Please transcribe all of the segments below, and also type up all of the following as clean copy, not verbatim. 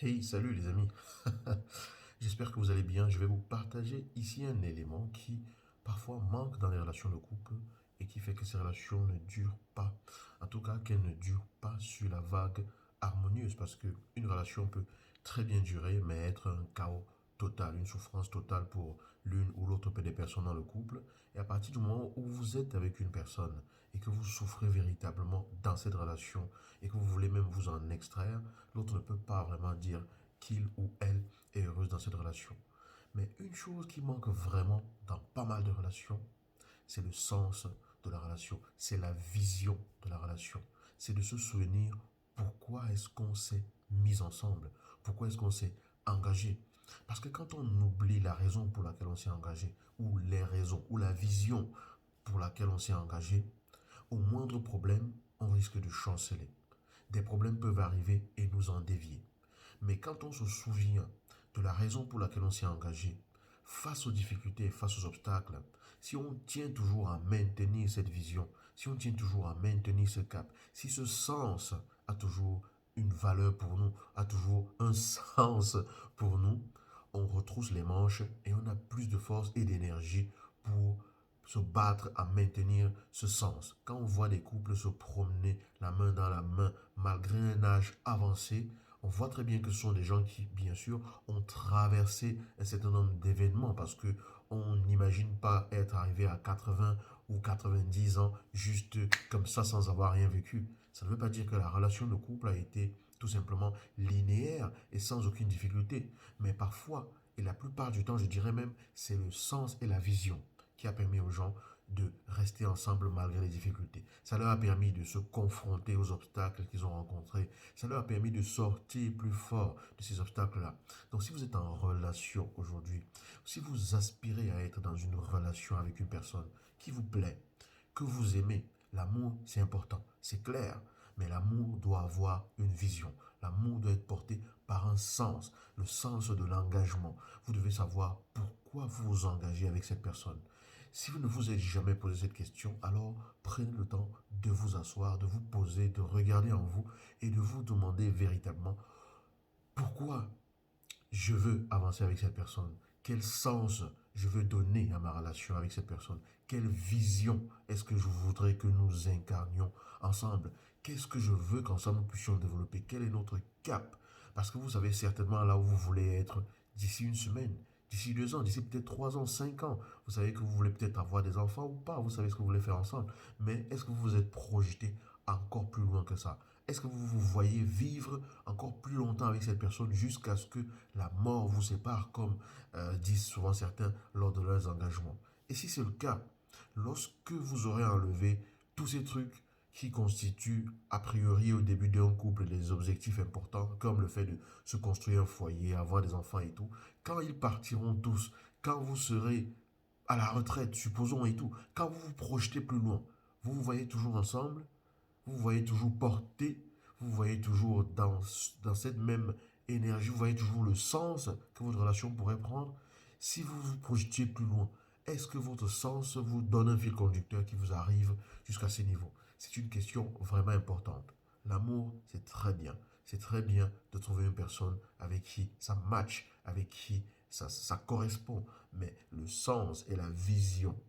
Hey, salut les amis. J'espère que vous allez bien. Je vais vous partager ici un élément qui parfois manque dans les relations de couple et qui fait que ces relations ne durent pas. En tout cas, qu'elles ne durent pas sur la vague harmonieuse parce que une relation peut très bien durer mais être un chaos total, une souffrance totale pour l'une ou l'autre des personnes dans le couple. Et à partir du moment où vous êtes avec une personne et que vous souffrez véritablement dans cette relation et que vous voulez même vous en extraire, l'autre ne peut pas vraiment dire qu'il ou elle est heureuse dans cette relation. Mais une chose qui manque vraiment dans pas mal de relations, c'est le sens de la relation, c'est la vision de la relation. C'est de se souvenir pourquoi est-ce qu'on s'est mis ensemble, pourquoi est-ce qu'on s'est engagé. Parce que quand on oublie la raison pour laquelle on s'est engagé, ou les raisons, ou la vision pour laquelle on s'est engagé, au moindre problème, on risque de chanceler. Des problèmes peuvent arriver et nous en dévier. Mais quand on se souvient de la raison pour laquelle on s'est engagé, face aux difficultés et face aux obstacles, si on tient toujours à maintenir cette vision, si on tient toujours à maintenir ce cap, si ce sens a toujours une valeur pour nous, a toujours un sens pour nous, on retrousse les manches et on a plus de force et d'énergie pour se battre à maintenir ce sens. Quand on voit des couples se promener la main dans la main malgré un âge avancé, on voit très bien que ce sont des gens qui, bien sûr, ont traversé un certain nombre d'événements parce que on n'imagine pas être arrivé à 80 ou 90 ans juste comme ça sans avoir rien vécu. Ça ne veut pas dire que la relation de couple a été tout simplement linéaire et sans aucune difficulté. Mais parfois, et la plupart du temps, je dirais même, c'est le sens et la vision qui a permis aux gens de rester ensemble malgré les difficultés. Ça leur a permis de se confronter aux obstacles qu'ils ont rencontrés. Ça leur a permis de sortir plus fort de ces obstacles-là. Donc si vous êtes en relation aujourd'hui, si vous aspirez à être dans une relation avec une personne qui vous plaît, que vous aimez, l'amour c'est important, c'est clair. Mais l'amour doit avoir une vision. L'amour doit être porté par un sens, le sens de l'engagement. Vous devez savoir pourquoi vous vous engagez avec cette personne. Si vous ne vous êtes jamais posé cette question, alors prenez le temps de vous asseoir, de vous poser, de regarder en vous et de vous demander véritablement pourquoi je veux avancer avec cette personne. Quel sens je veux donner à ma relation avec cette personne. Quelle vision est-ce que je voudrais que nous incarnions ensemble. Qu'est-ce que je veux qu'ensemble nous puissions développer. Quel est notre cap. Parce que vous savez certainement là où vous voulez être d'ici une semaine, d'ici 2 ans, d'ici peut-être 3 ans, 5 ans. Vous savez que vous voulez peut-être avoir des enfants ou pas. Vous savez ce que vous voulez faire ensemble. Mais est-ce que vous vous êtes projeté encore plus loin que ça? Est-ce que vous vous voyez vivre encore plus longtemps avec cette personne jusqu'à ce que la mort vous sépare, comme disent souvent certains lors de leurs engagements? Et si c'est le cas, lorsque vous aurez enlevé tous ces trucs qui constituent a priori au début d'un couple des objectifs importants, comme le fait de se construire un foyer, avoir des enfants et tout, quand ils partiront tous, quand vous serez à la retraite, supposons et tout, quand vous vous projetez plus loin, vous vous voyez toujours ensemble, vous voyez toujours porté, vous voyez toujours dans cette même énergie, vous voyez toujours le sens que votre relation pourrait prendre. Si vous vous projetiez plus loin, est-ce que votre sens vous donne un fil conducteur qui vous arrive jusqu'à ces niveaux? C'est une question vraiment importante. L'amour, c'est très bien. C'est très bien de trouver une personne avec qui ça match, avec qui ça correspond. Mais le sens et la vision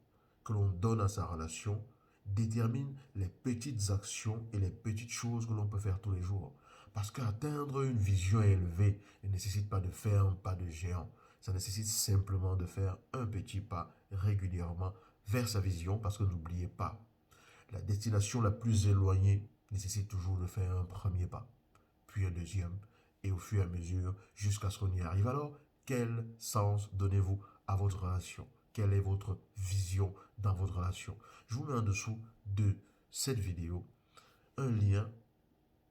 que l'on donne à sa relation détermine les petites actions et les petites choses que l'on peut faire tous les jours. Parce qu'atteindre une vision élevée ne nécessite pas de faire un pas de géant. Ça nécessite simplement de faire un petit pas régulièrement vers sa vision parce que n'oubliez pas, la destination la plus éloignée nécessite toujours de faire un premier pas, puis un deuxième, et au fur et à mesure jusqu'à ce qu'on y arrive. Alors, quel sens donnez-vous à votre relation? Quelle est votre vision dans votre relation? Je vous mets en dessous de cette vidéo un lien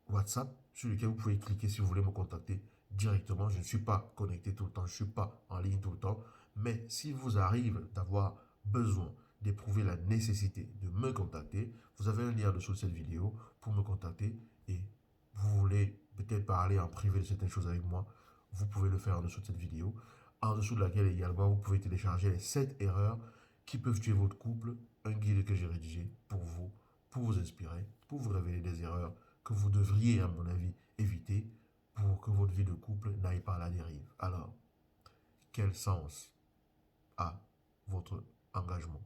WhatsApp sur lequel vous pouvez cliquer si vous voulez me contacter directement. Je ne suis pas connecté tout le temps, je ne suis pas en ligne tout le temps. Mais s'il vous arrive d'avoir besoin d'éprouver la nécessité de me contacter, vous avez un lien en dessous de cette vidéo pour me contacter et vous voulez peut-être parler en privé de certaines choses avec moi, vous pouvez le faire en dessous de cette vidéo, en dessous de laquelle également vous pouvez télécharger les 7 erreurs qui peuvent tuer votre couple, un guide que j'ai rédigé pour vous inspirer, pour vous révéler des erreurs que vous devriez, à mon avis, éviter pour que votre vie de couple n'aille pas à la dérive. Alors, quel sens a votre engagement?